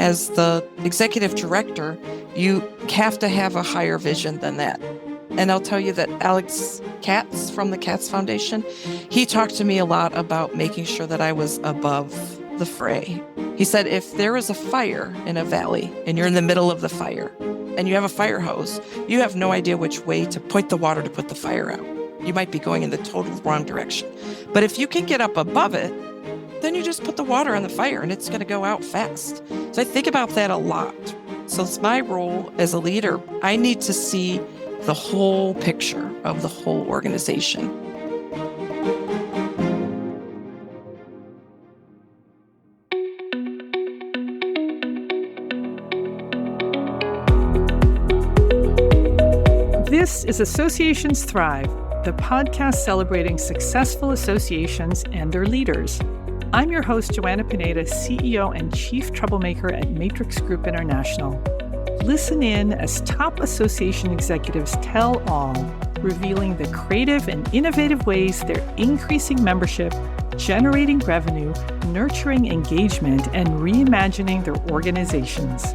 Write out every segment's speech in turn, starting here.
as the executive director, you have to have a higher vision than that. And I'll tell you that Alex Katz from the Katz Foundation, he talked to me a lot about making sure that I was above the fray. He said, if there is a fire in a valley and you're in the middle of the fire and you have a fire hose, you have no idea which way to point the water to put the fire out. You might be going in the total wrong direction. But if you can get up above it, then you just put the water on the fire and it's going to go out fast. So I think about that a lot. So it's my role as a leader. I need to see the whole picture of the whole organization. This is Associations Thrive, the podcast celebrating successful associations and their leaders. I'm your host, Joanna Pineda, CEO and Chief Troublemaker at Matrix Group International. Listen in as top association executives tell all, revealing the creative and innovative ways they're increasing membership, generating revenue, nurturing engagement, and reimagining their organizations.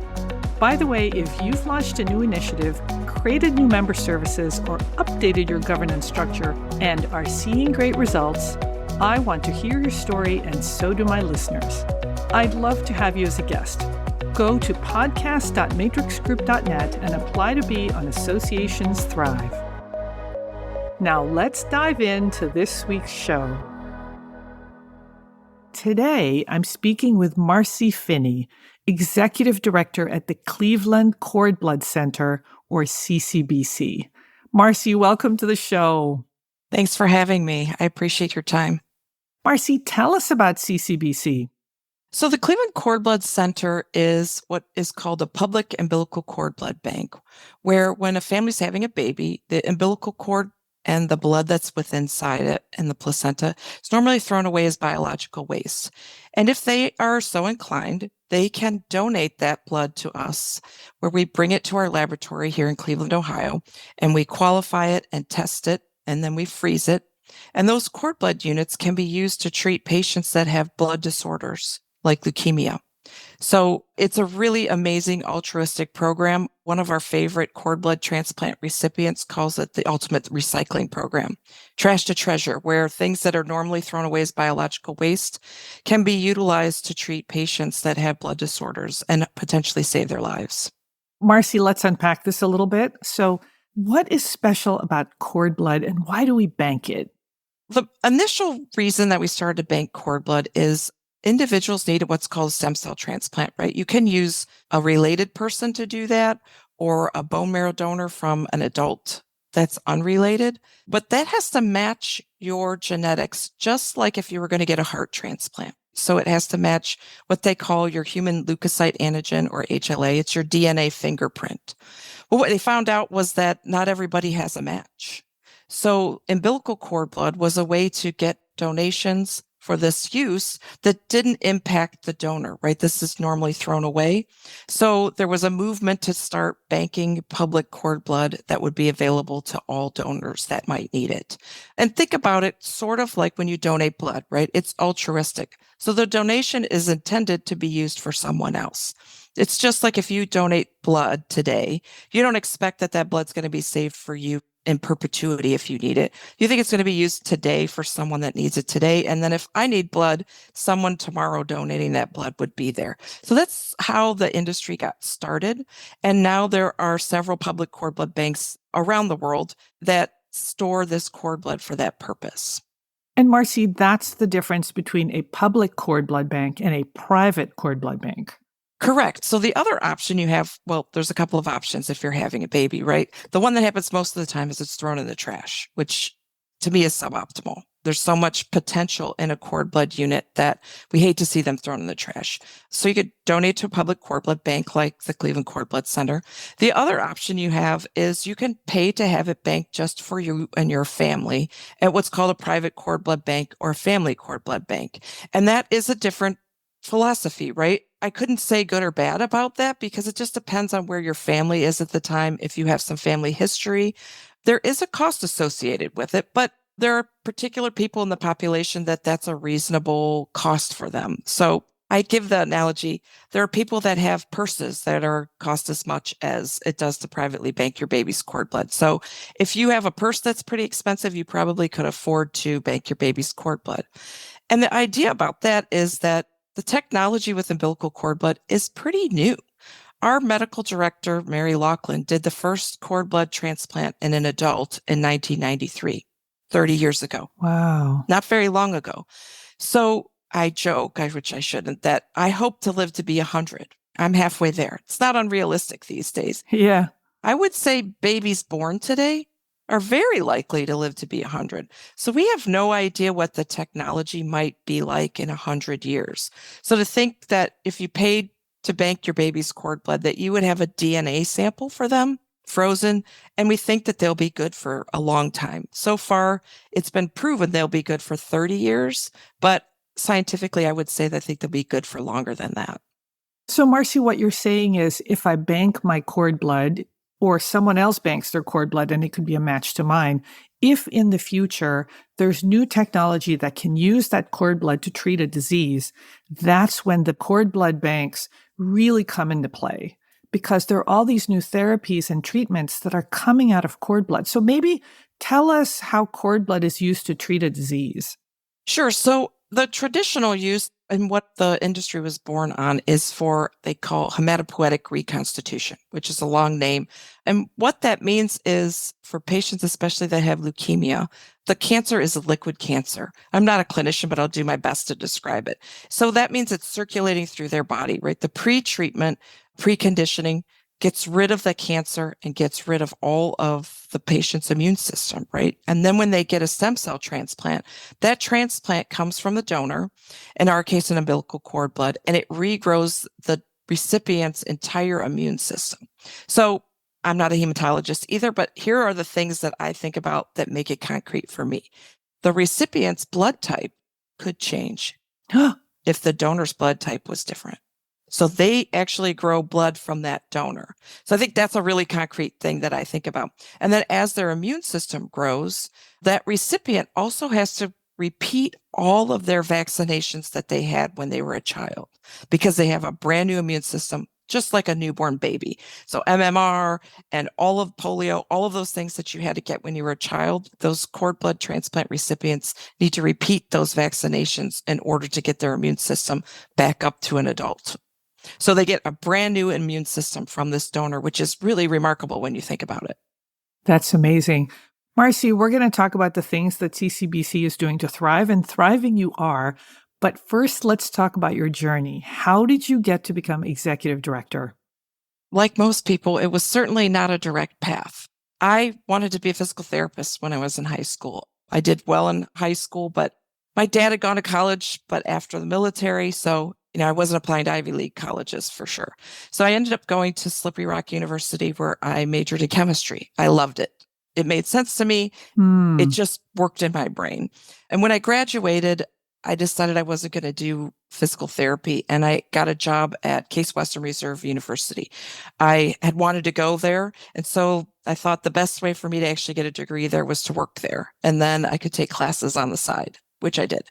By the way, if you've launched a new initiative, created new member services, or updated your governance structure and are seeing great results, I want to hear your story, and so do my listeners. I'd love to have you as a guest. Go to podcast.matrixgroup.net and apply to be on Associations Thrive. Now let's dive into this week's show. Today, I'm speaking with Marcie Finney, Executive Director at the Cleveland Cord Blood Center, or CCBC. Marcie, welcome to the show. Thanks for having me. I appreciate your time. Marcie, tell us about CCBC. So the Cleveland Cord Blood Center is what is called a public umbilical cord blood bank, where when a family's having a baby, the umbilical cord and the blood that's within inside it and the placenta is normally thrown away as biological waste. And if they are so inclined, they can donate that blood to us, where we bring it to our laboratory here in Cleveland, Ohio, and we qualify it and test it, and then we freeze it. And those cord blood units can be used to treat patients that have blood disorders like leukemia. So it's a really amazing altruistic program. One of our favorite cord blood transplant recipients calls it the ultimate recycling program. Trash to treasure, where things that are normally thrown away as biological waste can be utilized to treat patients that have blood disorders and potentially save their lives. Marcie, let's unpack this a little bit. So what is special about cord blood and why do we bank it? The initial reason that we started to bank cord blood is individuals need what's called a stem cell transplant, right? You can use a related person to do that or a bone marrow donor from an adult that's unrelated, but that has to match your genetics, just like if you were going to get a heart transplant. So it has to match what they call your human leukocyte antigen, or HLA. It's your DNA fingerprint. Well, what they found out was that not everybody has a match. So umbilical cord blood was a way to get donations for this use that didn't impact the donor, right? This is normally thrown away. So there was a movement to start banking public cord blood that would be available to all donors that might need it. And think about it sort of like when you donate blood, right? It's altruistic. So the donation is intended to be used for someone else. It's just like if you donate blood today, you don't expect that that blood's going to be saved for you in perpetuity if you need it. You think it's going to be used today for someone that needs it today. And then if I need blood, someone tomorrow donating that blood would be there. So that's how the industry got started. And now there are several public cord blood banks around the world that store this cord blood for that purpose. And Marcie, that's the difference between a public cord blood bank and a private cord blood bank. Correct. So the other option you have, well, there's a couple of options if you're having a baby, right? The one that happens most of the time is it's thrown in the trash, which to me is suboptimal. There's so much potential in a cord blood unit that we hate to see them thrown in the trash. So you could donate to a public cord blood bank like the Cleveland Cord Blood Center. The other option you have is you can pay to have it banked just for you and your family at what's called a private cord blood bank or a family cord blood bank. And that is a different philosophy, right? I couldn't say good or bad about that because it just depends on where your family is at the time. If you have some family history, there is a cost associated with it, but there are particular people in the population that that's a reasonable cost for them. So I give the analogy, there are people that have purses that cost as much as it does to privately bank your baby's cord blood. So if you have a purse that's pretty expensive, you probably could afford to bank your baby's cord blood. And the idea about that is that the technology with umbilical cord blood is pretty new. Our medical director, Mary Laughlin, did the first cord blood transplant in an adult in 1993, 30 years ago. Wow. Not very long ago. So I joke, which I shouldn't, that I hope to live to be 100. I'm halfway there. It's not unrealistic these days. Yeah. I would say babies born today are very likely to live to be 100. So we have no idea what the technology might be like in 100 years. So to think that if you paid to bank your baby's cord blood, that you would have a DNA sample for them frozen, and we think that they'll be good for a long time. So far, it's been proven they'll be good for 30 years, but scientifically, I would say that I think they'll be good for longer than that. So, Marcie, what you're saying is if I bank my cord blood or someone else banks their cord blood, and it could be a match to mine, if in the future there's new technology that can use that cord blood to treat a disease, that's when the cord blood banks really come into play, because there are all these new therapies and treatments that are coming out of cord blood. So maybe tell us how cord blood is used to treat a disease. Sure. So the traditional use and what the industry was born on is for, they call hematopoietic reconstitution, which is a long name. And what that means is for patients, especially that have leukemia, the cancer is a liquid cancer. I'm not a clinician, but I'll do my best to describe it. So that means it's circulating through their body, right? The pre-treatment, preconditioning gets rid of the cancer and gets rid of all of the patient's immune system, right? And then when they get a stem cell transplant, that transplant comes from the donor, in our case, an umbilical cord blood, and it regrows the recipient's entire immune system. So I'm not a hematologist either, but here are the things that I think about that make it concrete for me. The recipient's blood type could change if the donor's blood type was different. So they actually grow blood from that donor. So I think that's a really concrete thing that I think about. And then as their immune system grows, that recipient also has to repeat all of their vaccinations that they had when they were a child, because they have a brand new immune system, just like a newborn baby. So MMR and all of polio, all of those things that you had to get when you were a child, those cord blood transplant recipients need to repeat those vaccinations in order to get their immune system back up to an adult. So they get a brand new immune system from this donor, which is really remarkable when you think about it. That's amazing. Marcie, we're going to talk about the things that CCBC is doing to thrive, and thriving you are. But first, let's talk about your journey. How did you get to become executive director? Like most people, it was certainly not a direct path. I wanted to be a physical therapist when I was in high school. I did well in high school, but my dad had gone to college, but after the military. So, I wasn't applying to Ivy League colleges for sure. So I ended up going to Slippery Rock University, where I majored in chemistry. I loved it. It made sense to me. It just worked in my brain. And when I graduated, I decided I wasn't going to do physical therapy, and I got a job at Case Western Reserve University. I had wanted to go there, and so I thought the best way for me to actually get a degree there was to work there, and then I could take classes on the side, which I did.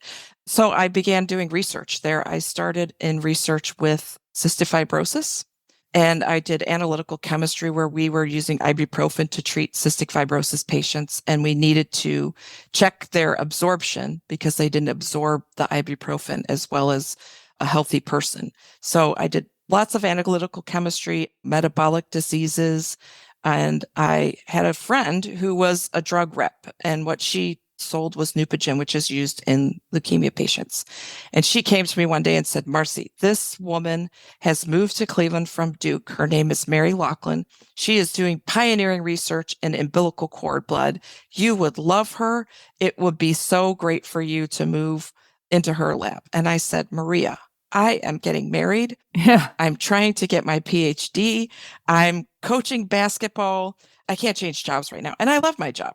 So I began doing research there. I started in research with cystic fibrosis, and I did analytical chemistry where we were using ibuprofen to treat cystic fibrosis patients, and we needed to check their absorption because they didn't absorb the ibuprofen as well as a healthy person. So I did lots of analytical chemistry, metabolic diseases, and I had a friend who was a drug rep, and what she sold was Neupogen, which is used in leukemia patients. And she came to me one day and said, Marcie, this woman has moved to Cleveland from Duke. Her name is Mary Laughlin. She is doing pioneering research in umbilical cord blood. You would love her. It would be so great for you to move into her lab. And I said, Maria, I am getting married. Yeah. I'm trying to get my PhD. I'm coaching basketball. I can't change jobs right now. And I love my job.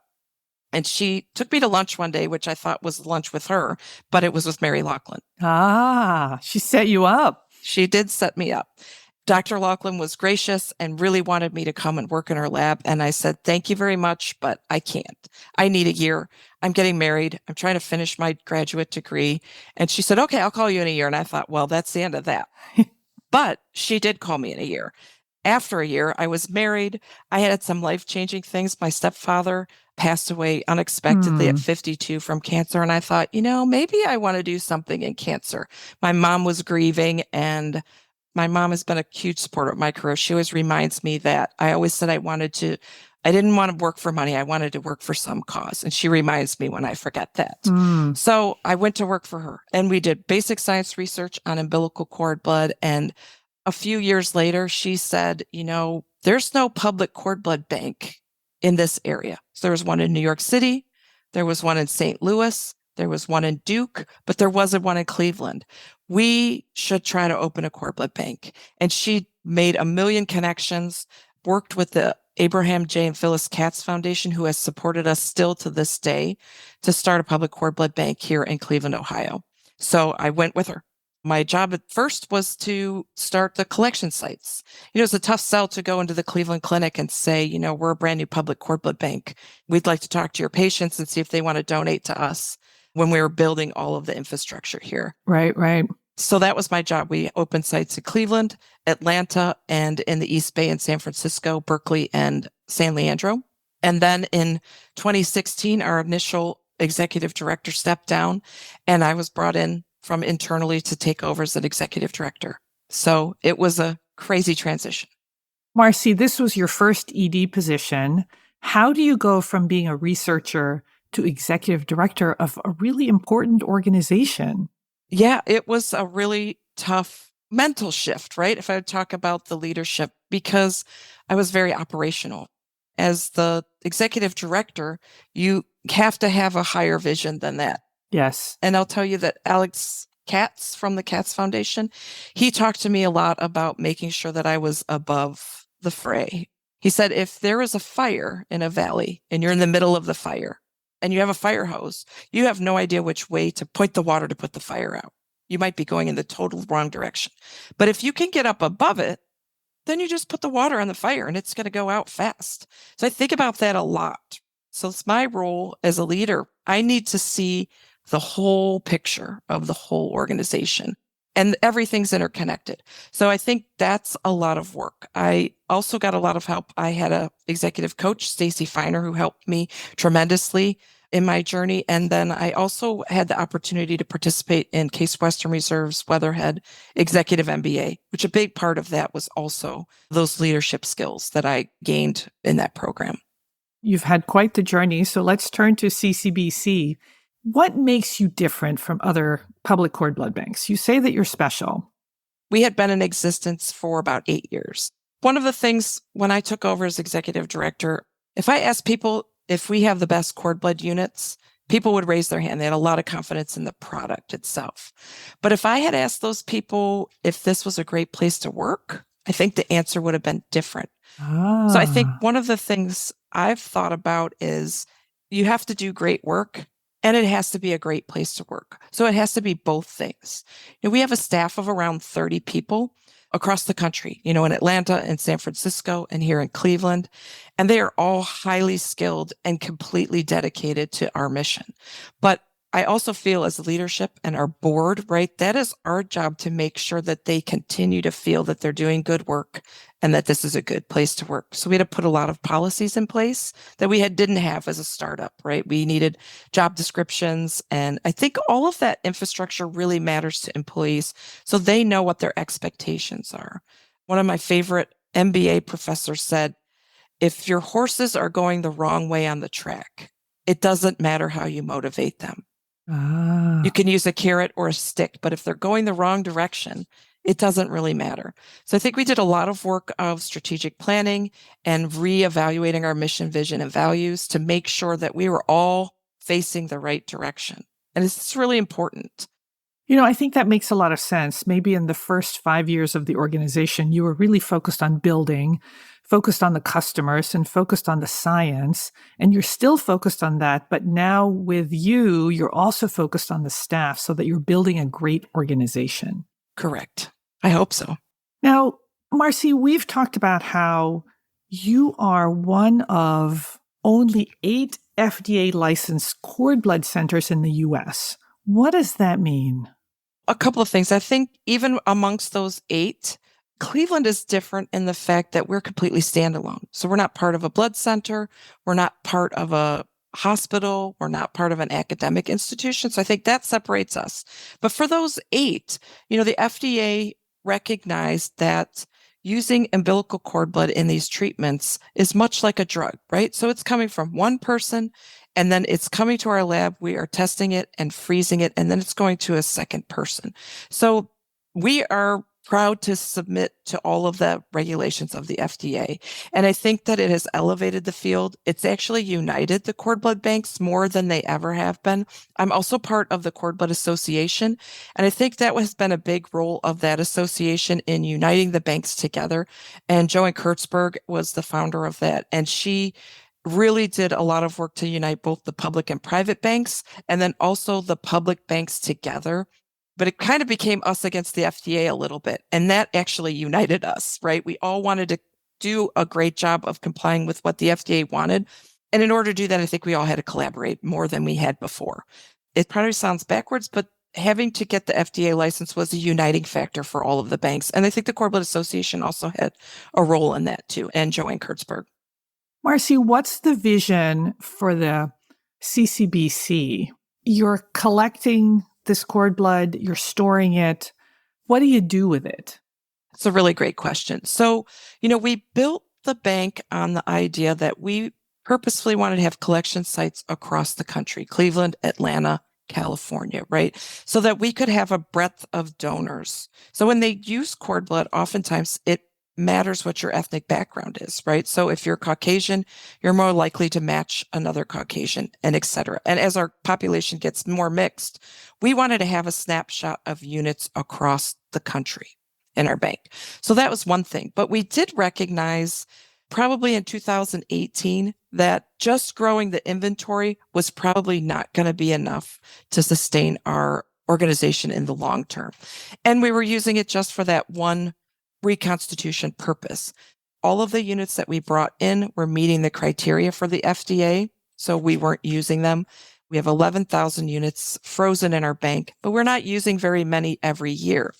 And she took me to lunch one day, which I thought was lunch with her, but it was with Mary Laughlin. She set you up. She did set me up. Dr. Laughlin was gracious and really wanted me to come and work in her lab. And I said, thank you very much, but I can't. I need a year. I'm getting married. I'm trying to finish my graduate degree. And she said, okay, I'll call you in a year. And I thought, well, that's the end of that. But she did call me in a year. After a year, I was married. I had some life-changing things. My stepfather passed away unexpectedly at 52 from cancer. And I thought, maybe I want to do something in cancer. My mom was grieving, and my mom has been a huge supporter of my career. She always reminds me that I always said I didn't want to work for money. I wanted to work for some cause. And she reminds me when I forget that. So I went to work for her, and we did basic science research on umbilical cord blood. And a few years later, she said, there's no public cord blood bank in this area. So there was one in New York City. There was one in St. Louis. There was one in Duke, but there wasn't one in Cleveland. We should try to open a cord blood bank. And she made a million connections, worked with the Abraham J. and Phyllis Katz Foundation, who has supported us still to this day, to start a public cord blood bank here in Cleveland, Ohio. So I went with her. My job at first was to start the collection sites. It's a tough sell to go into the Cleveland Clinic and say, we're a brand new public cord blood bank. We'd like to talk to your patients and see if they want to donate to us, when we were building all of the infrastructure here. Right. So that was my job. We opened sites in Cleveland, Atlanta, and in the East Bay in San Francisco, Berkeley, and San Leandro. And then in 2016, our initial executive director stepped down, and I was brought in from internally to take over as an executive director. So it was a crazy transition. Marcie, this was your first ED position. How do you go from being a researcher to executive director of a really important organization? Yeah, it was a really tough mental shift, right? If I would talk about the leadership, because I was very operational. As the executive director, you have to have a higher vision than that. Yes. And I'll tell you that Alex Katz from the Katz Foundation, he talked to me a lot about making sure that I was above the fray. He said, if there is a fire in a valley and you're in the middle of the fire and you have a fire hose, you have no idea which way to point the water to put the fire out. You might be going in the total wrong direction. But if you can get up above it, then you just put the water on the fire and it's going to go out fast. So I think about that a lot. So it's my role as a leader. I need to see the whole picture of the whole organization, and everything's interconnected. So I think that's a lot of work. I also got a lot of help. I had an executive coach, Stacy Feiner, who helped me tremendously in my journey. And then I also had the opportunity to participate in Case Western Reserve's Weatherhead Executive MBA, which a big part of that was also those leadership skills that I gained in that program. You've had quite the journey. So let's turn to CCBC. What makes you different from other public cord blood banks? You say that you're special. We had been in existence for about 8 years. One of the things when I took over as executive director, if I asked people if we have the best cord blood units, people would raise their hand. They had a lot of confidence in the product itself. But if I had asked those people if this was a great place to work, I think the answer would have been different. So I think one of the things I've thought about is you have to do great work, and it has to be a great place to work. So it has to be both things. We have a staff of around 30 people across the country, in Atlanta and San Francisco and here in Cleveland. And they are all highly skilled and completely dedicated to our mission. But I also feel as leadership and our board, right, that is our job to make sure that they continue to feel that they're doing good work and that this is a good place to work. So we had to put a lot of policies in place that we didn't have as a startup, right? We needed job descriptions. And I think all of that infrastructure really matters to employees so they know what their expectations are. One of my favorite MBA professors said, if your horses are going the wrong way on the track, it doesn't matter how you motivate them. You can use a carrot or a stick, but if they're going the wrong direction, it doesn't really matter. So I think we did a lot of work of strategic planning and reevaluating our mission, vision, and values to make sure that we were all facing the right direction. And it's really important. I think that makes a lot of sense. Maybe in the first 5 years of the organization, you were really focused on building, focused on the customers, and focused on the science. And you're still focused on that. But now with you, you're also focused on the staff so that you're building a great organization. Correct. I hope so. Now, Marcie, we've talked about how you are one of only 8 FDA licensed cord blood centers in the US. What does that mean? A couple of things. I think even amongst those 8, Cleveland is different in the fact that we're completely standalone. So we're not part of a blood center. We're not part of a hospital. We're not part of an academic institution. So I think that separates us. But for those 8, the FDA recognized that using umbilical cord blood in these treatments is much like a drug, right? So it's coming from one person and then it's coming to our lab. We are testing it and freezing it, and then it's going to a second person. So we are proud to submit to all of the regulations of the FDA. And I think that it has elevated the field. It's actually united the cord blood banks more than they ever have been. I'm also part of the Cord Blood Association. And I think that has been a big role of that association in uniting the banks together. And Joanne Kurtzberg was the founder of that. And she really did a lot of work to unite both the public and private banks, and then also the public banks together. But it kind of became us against the FDA a little bit. And that actually united us, right? We all wanted to do a great job of complying with what the FDA wanted. And in order to do that, I think we all had to collaborate more than we had before. It probably sounds backwards, but having to get the FDA license was a uniting factor for all of the banks. And I think the Cord Blood Association also had a role in that too, and Joanne Kurtzberg. Marcie, what's the vision for the CCBC? You're collecting this cord blood, you're storing it. What do you do with it? It's a really great question. So, we built the bank on the idea that we purposefully wanted to have collection sites across the country, Cleveland, Atlanta, California, right? So that we could have a breadth of donors. So when they use cord blood, oftentimes it matters what your ethnic background is, right? So if you're Caucasian, you're more likely to match another Caucasian, and et cetera. And as our population gets more mixed, we wanted to have a snapshot of units across the country in our bank. So that was one thing. But we did recognize probably in 2018 that just growing the inventory was probably not going to be enough to sustain our organization in the long term. And we were using it just for that one reconstitution purpose. All of the units that we brought in were meeting the criteria for the FDA, so we weren't using them. We have 11,000 units frozen in our bank, but we're not using very many every year.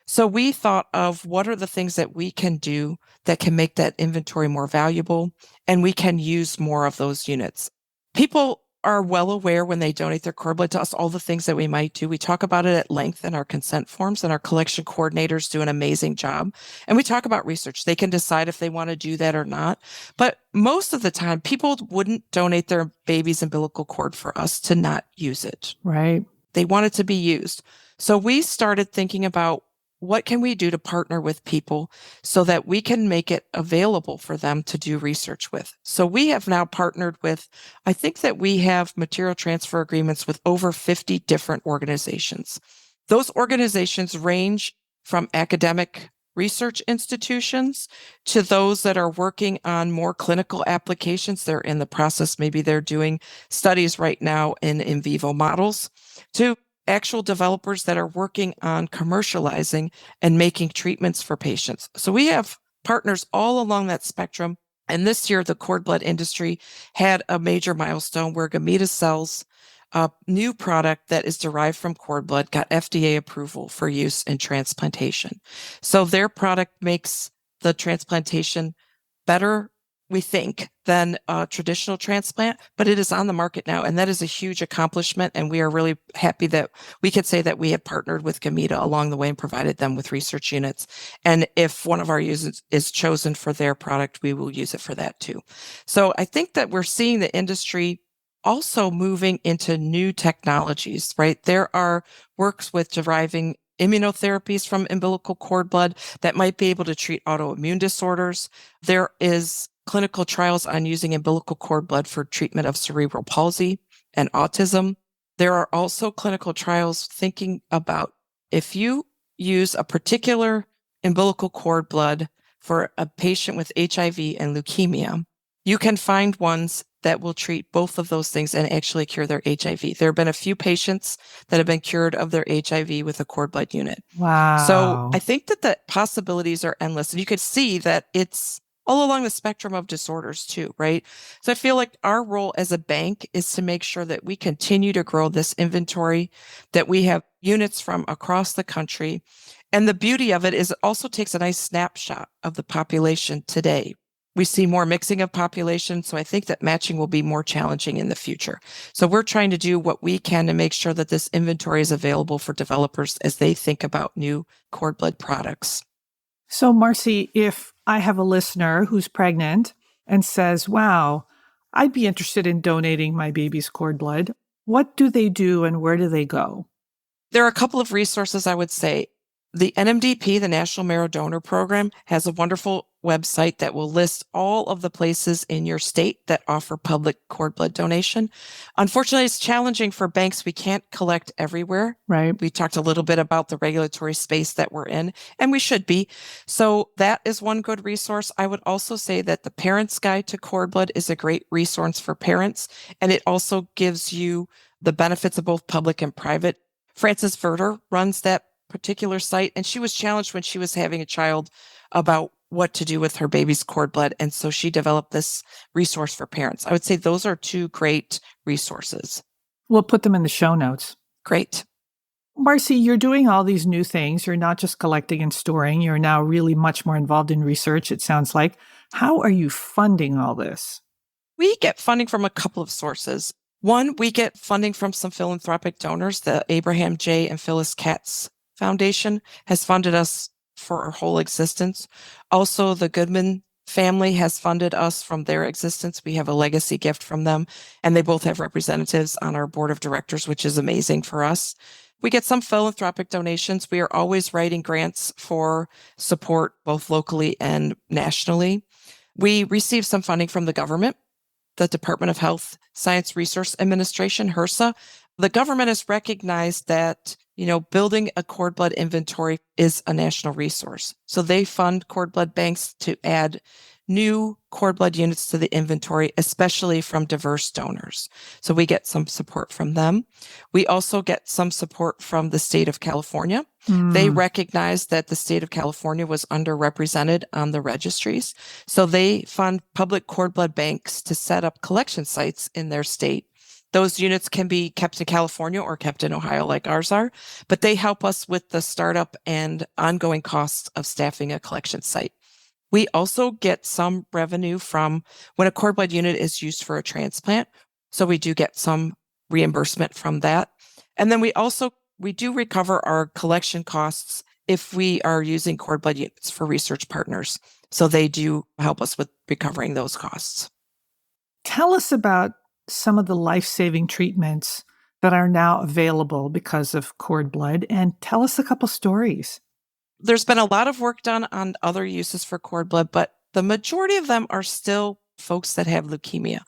So we thought of what are the things that we can do that can make that inventory more valuable, and we can use more of those units. People are well aware when they donate their cord blood to us, all the things that we might do. We talk about it at length in our consent forms, and our collection coordinators do an amazing job. And we talk about research. They can decide if they want to do that or not. But most of the time, people wouldn't donate their baby's umbilical cord for us to not use it. Right. They want it to be used. So we started thinking about what can we do to partner with people so that we can make it available for them to do research with? So we have now partnered with, I think that we have material transfer agreements with over 50 different organizations. Those organizations range from academic research institutions to those that are working on more clinical applications. They're in the process, maybe they're doing studies right now in vivo models, to actual developers that are working on commercializing and making treatments for patients. So we have partners all along that spectrum. And this year, the cord blood industry had a major milestone where Gamida Cells, a new product that is derived from cord blood, got FDA approval for use in transplantation. So their product makes the transplantation better, we think, than a traditional transplant, but it is on the market now. And that is a huge accomplishment. And we are really happy that we could say that we have partnered with Gamida along the way and provided them with research units. And if one of our users is chosen for their product, we will use it for that too. So I think that we're seeing the industry also moving into new technologies, right? There are works with deriving immunotherapies from umbilical cord blood that might be able to treat autoimmune disorders. There is clinical trials on using umbilical cord blood for treatment of cerebral palsy and autism. There are also clinical trials thinking about if you use a particular umbilical cord blood for a patient with HIV and leukemia, You can find ones that will treat both of those things and actually cure their HIV. There have been a few patients that have been cured of their HIV with a cord blood unit. So I Wow. think that the possibilities are endless. And you could see that it's all along the spectrum of disorders too, right? So I feel like our role as a bank is to make sure that we continue to grow this inventory, that we have units from across the country. And the beauty of it is it also takes a nice snapshot of the population today. We see more mixing of population, so I think that matching will be more challenging in the future. So we're trying to do what we can to make sure that this inventory is available for developers as they think about new cord blood products. So, Marcie, if I have a listener who's pregnant and says, wow, I'd be interested in donating my baby's cord blood, what do they do and where do they go? There are a couple of resources I would say. The NMDP, the National Marrow Donor Program, has a wonderful website that will list all of the places in your state that offer public cord blood donation. Unfortunately, it's challenging for banks. We can't collect everywhere. Right. We talked a little bit about the regulatory space that we're in, and we should be. So that is one good resource. I would also say that the Parent's Guide to Cord Blood is a great resource for parents, and it also gives you the benefits of both public and private. Frances Verter runs that particular site, and she was challenged when she was having a child about what to do with her baby's cord blood. And so she developed this resource for parents. I would say those are two great resources. We'll put them in the show notes. Great. Marcie, you're doing all these new things. You're not just collecting and storing. You're now really much more involved in research, it sounds like. How are you funding all this? We get funding from a couple of sources. One, we get funding from some philanthropic donors. The Abraham J. and Phyllis Katz Foundation has funded us for our whole existence. Also, the Goodman family has funded us from their existence. We have a legacy gift from them, and they both have representatives on our board of directors, which is amazing for us. We get some philanthropic donations. We are always writing grants for support, both locally and nationally. We receive some funding from the government, the Department of Health Science Resource Administration, HRSA. The government has recognized that, building a cord blood inventory is a national resource. So they fund cord blood banks to add new cord blood units to the inventory, especially from diverse donors. So we get some support from them. We also get some support from the state of California. They recognize that the state of California was underrepresented on the registries. So they fund public cord blood banks to set up collection sites in their state. Those units can be kept in California or kept in Ohio like ours are, but they help us with the startup and ongoing costs of staffing a collection site. We also get some revenue from when a cord blood unit is used for a transplant. So we do get some reimbursement from that. And then we do recover our collection costs if we are using cord blood units for research partners. So they do help us with recovering those costs. Tell us about some of the life-saving treatments that are now available because of cord blood, and tell us a couple stories. There's been a lot of work done on other uses for cord blood, but the majority of them are still folks that have leukemia.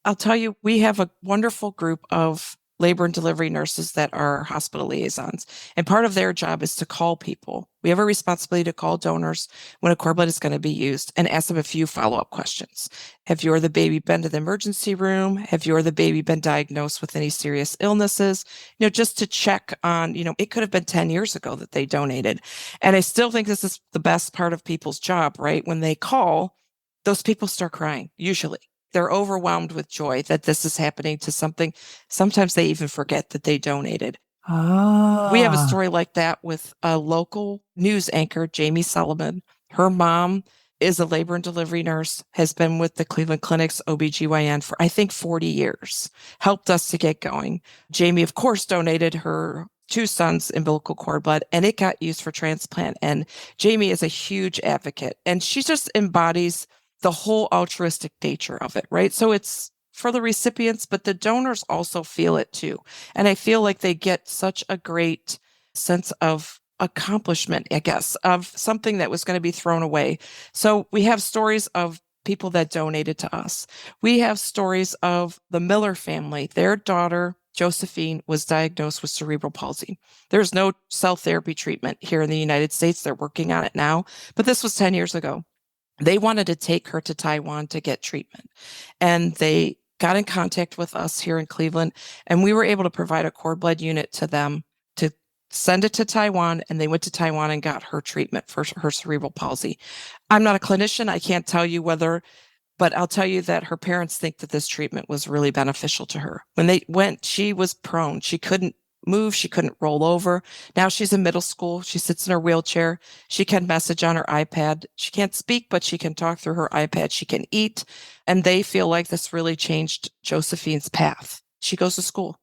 I'll tell you, we have a wonderful group of labor and delivery nurses that are hospital liaisons. And part of their job is to call people. We have a responsibility to call donors when a cord blood is going to be used and ask them a few follow-up questions. Have you or the baby been to the emergency room? Have you or the baby been diagnosed with any serious illnesses? Just to check on, it could have been 10 years ago that they donated. And I still think this is the best part of people's job, right? When they call, those people start crying, usually. They're overwhelmed with joy that this is happening to something. Sometimes they even forget that they donated. We have a story like that with a local news anchor, Jamie Sullivan. Her mom is a labor and delivery nurse, has been with the Cleveland Clinic's OBGYN for, I think, 40 years, helped us to get going. Jamie, of course, donated her 2 sons' umbilical cord blood, and it got used for transplant. And Jamie is a huge advocate, and she just embodies the whole altruistic nature of it, right? So it's for the recipients, but the donors also feel it too. And I feel like they get such a great sense of accomplishment, I guess, of something that was going to be thrown away. So we have stories of people that donated to us. We have stories of the Miller family. Their daughter, Josephine, was diagnosed with cerebral palsy. There's no cell therapy treatment here in the United States. They're working on it now, but this was 10 years ago. They wanted to take her to Taiwan to get treatment. And they got in contact with us here in Cleveland, and we were able to provide a cord blood unit to them to send it to Taiwan, and they went to Taiwan and got her treatment for her cerebral palsy. I'm not a clinician. I can't tell you whether, but I'll tell you that her parents think that this treatment was really beneficial to her. When they went, she was prone. She couldn't move. She couldn't roll over. Now she's in middle school. She sits in her wheelchair. She can message on her iPad. She can't speak, but she can talk through her iPad. She can eat. And they feel like this really changed Josephine's path. She goes to school.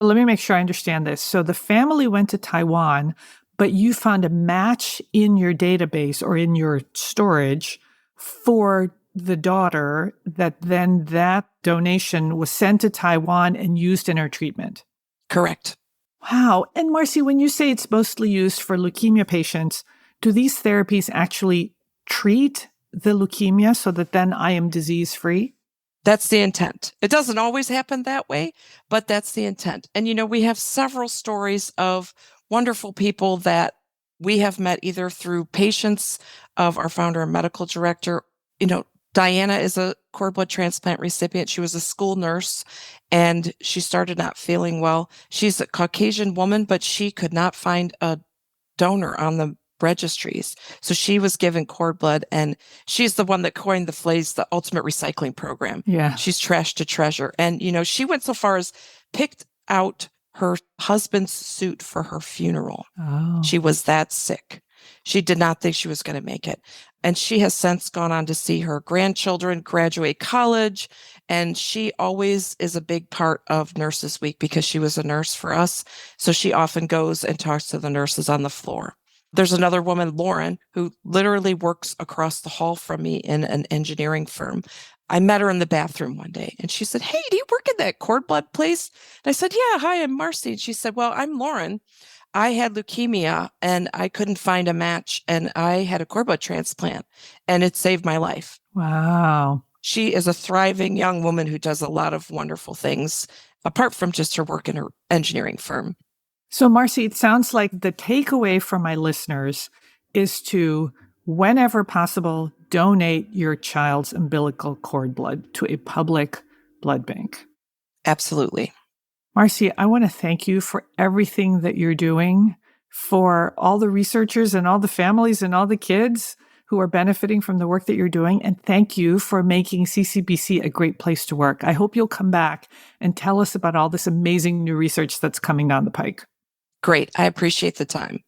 Let me make sure I understand this. So the family went to Taiwan, but you found a match in your database or in your storage for the daughter that then that donation was sent to Taiwan and used in her treatment. Correct. Wow. And Marcie, when you say it's mostly used for leukemia patients, do these therapies actually treat the leukemia so that then I am disease-free? That's the intent. It doesn't always happen that way, but that's the intent. And, we have several stories of wonderful people that we have met either through patients of our founder and medical director. Diana is a cord blood transplant recipient. She was a school nurse and she started not feeling well. She's a Caucasian woman, but she could not find a donor on the registries. So she was given cord blood, and she's the one that coined the phrase, the ultimate recycling program. Yeah. She's trash to treasure. And, she went so far as picked out her husband's suit for her funeral. Oh. She was that sick. She did not think she was going to make it. And she has since gone on to see her grandchildren graduate college. And she always is a big part of Nurses Week because she was a nurse for us. So she often goes and talks to the nurses on the floor. There's another woman, Lauren, who literally works across the hall from me in an engineering firm. I met her in the bathroom one day and she said, "Hey, do you work in that cord blood place?" And I said, "Yeah, hi, I'm Marcie." And she said, "Well, I'm Lauren. I had leukemia and I couldn't find a match and I had a cord blood transplant and it saved my life." Wow. She is a thriving young woman who does a lot of wonderful things apart from just her work in her engineering firm. So Marcie, it sounds like the takeaway for my listeners is to, whenever possible, donate your child's umbilical cord blood to a public blood bank. Absolutely. Marcie, I want to thank you for everything that you're doing, for all the researchers and all the families and all the kids who are benefiting from the work that you're doing. And thank you for making CCBC a great place to work. I hope you'll come back and tell us about all this amazing new research that's coming down the pike. Great. I appreciate the time.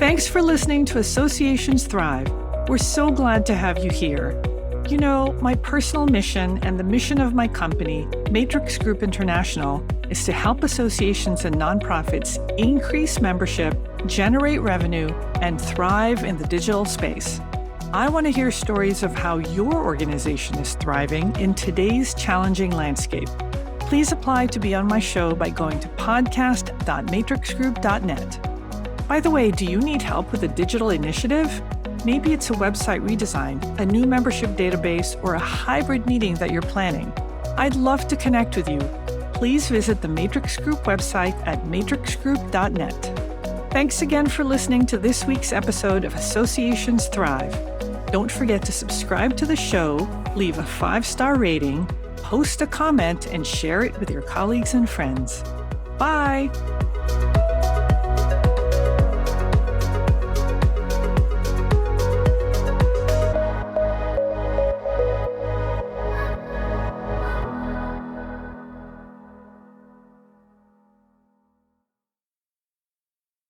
Thanks for listening to Associations Thrive. We're so glad to have you here. My personal mission and the mission of my company, Matrix Group International, is to help associations and nonprofits increase membership, generate revenue, and thrive in the digital space. I want to hear stories of how your organization is thriving in today's challenging landscape. Please apply to be on my show by going to podcast.matrixgroup.net. By the way, do you need help with a digital initiative? Maybe it's a website redesign, a new membership database, or a hybrid meeting that you're planning. I'd love to connect with you. Please visit the Matrix Group website at matrixgroup.net. Thanks again for listening to this week's episode of Associations Thrive. Don't forget to subscribe to the show, leave a 5-star rating, post a comment, and share it with your colleagues and friends. Bye!